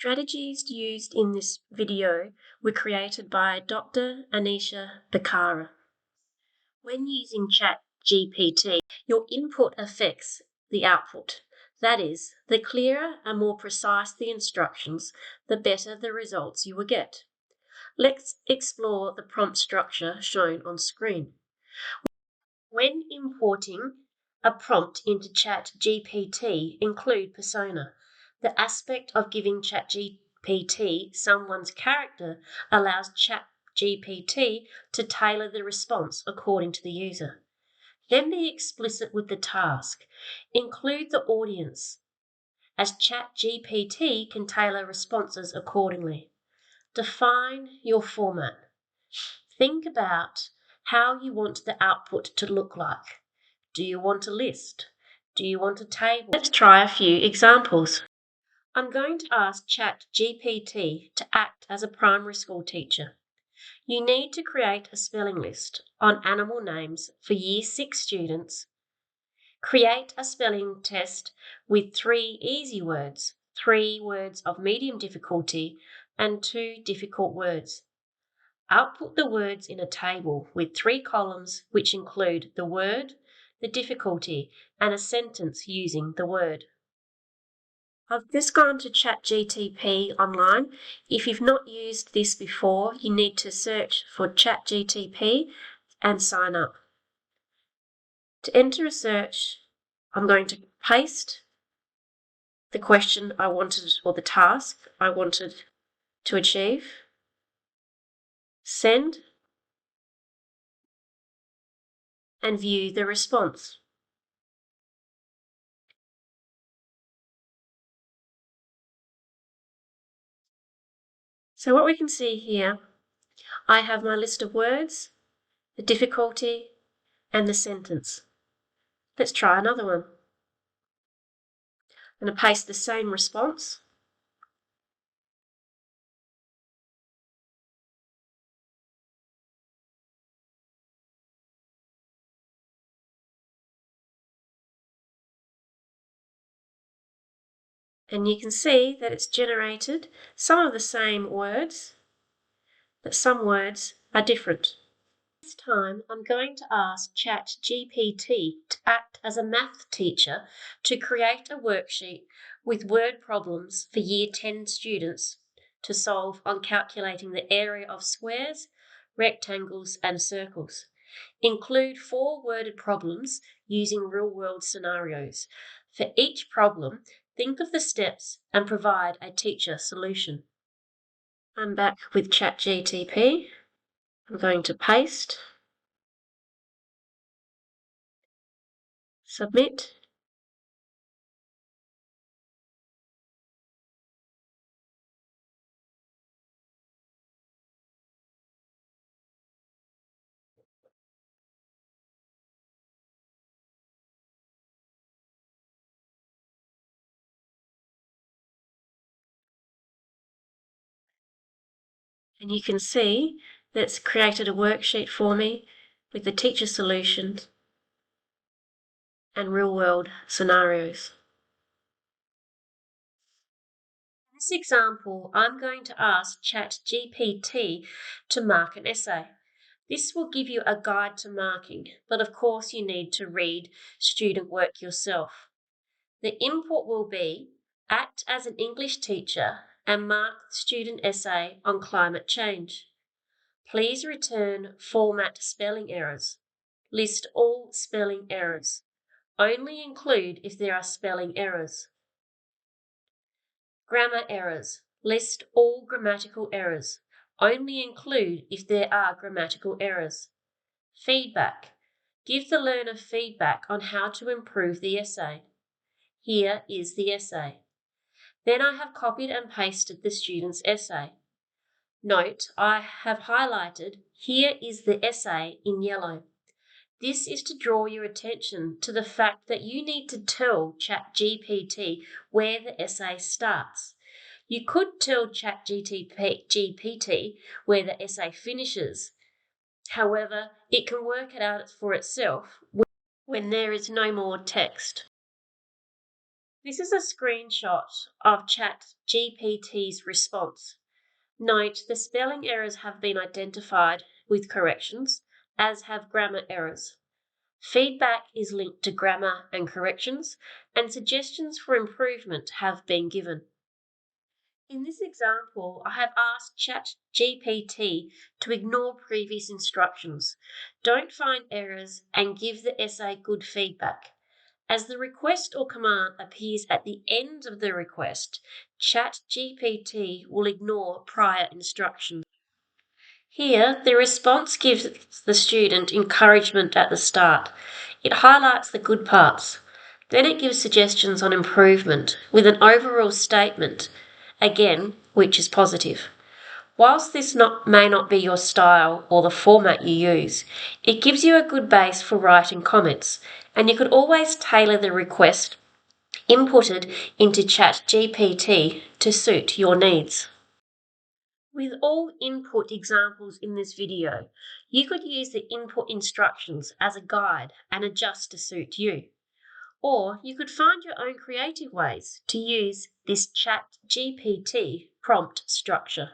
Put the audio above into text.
Strategies used in this video were created by Dr. Anisha Bakara. When using ChatGPT, your input affects the output. That is, the clearer and more precise the instructions, the better the results you will get. Let's explore the prompt structure shown on screen. When importing a prompt into ChatGPT, include persona. The aspect of giving ChatGPT someone's character allows ChatGPT to tailor the response according to the user. Then be explicit with the task. Include the audience, as ChatGPT can tailor responses accordingly. Define your format. Think about how you want the output to look like. Do you want a list? Do you want a table? Let's try a few examples. I'm going to ask ChatGPT to act as a primary school teacher. You need to create a spelling list on animal names for Year 6 students. Create a spelling test with 3 easy words, 3 words of medium difficulty, and 2 difficult words. Output the words in a table with 3 columns which include the word, the difficulty, and a sentence using the word. I've just gone to ChatGTP online. If you've not used this before, you need to search for ChatGTP and sign up. To enter a search, I'm going to paste the question I wanted, or the task I wanted to achieve, send, and view the response. So what we can see here, I have my list of words, the difficulty, and the sentence. Let's try another one. I'm going to paste the same response. And you can see that it's generated some of the same words, but some words are different. This time I'm going to ask ChatGPT to act as a math teacher to create a worksheet with word problems for Year 10 students to solve on calculating the area of squares, rectangles, and circles. Include 4 worded problems using real-world scenarios. For each problem, think of the steps and provide a teacher solution. I'm back with ChatGTP. I'm going to paste, submit, and you can see that it's created a worksheet for me with the teacher solutions and real-world scenarios. In this example, I'm going to ask ChatGPT to mark an essay. This will give you a guide to marking, but of course you need to read student work yourself. The input will be act as an English teacher and mark the student essay on climate change. Please return format spelling errors. List all spelling errors. Only include if there are spelling errors. Grammar errors. List all grammatical errors. Only include if there are grammatical errors. Feedback. Give the learner feedback on how to improve the essay. Here is the essay. Then I have copied and pasted the student's essay. Note, I have highlighted, here is the essay in yellow. This is to draw your attention to the fact that you need to tell ChatGPT where the essay starts. You could tell ChatGPT where the essay finishes. However, it can work it out for itself when there is no more text. This is a screenshot of ChatGPT's response. Note the spelling errors have been identified with corrections, as have grammar errors. Feedback is linked to grammar and corrections, and suggestions for improvement have been given. In this example, I have asked ChatGPT to ignore previous instructions, don't find errors, and give the essay good feedback. As the request or command appears at the end of the request, ChatGPT will ignore prior instructions. Here, the response gives the student encouragement at the start. It highlights the good parts. Then it gives suggestions on improvement with an overall statement, again, which is positive. Whilst this may not be your style or the format you use, it gives you a good base for writing comments, and you could always tailor the request inputted into ChatGPT to suit your needs. With all input examples in this video, you could use the input instructions as a guide and adjust to suit you. Or you could find your own creative ways to use this ChatGPT prompt structure.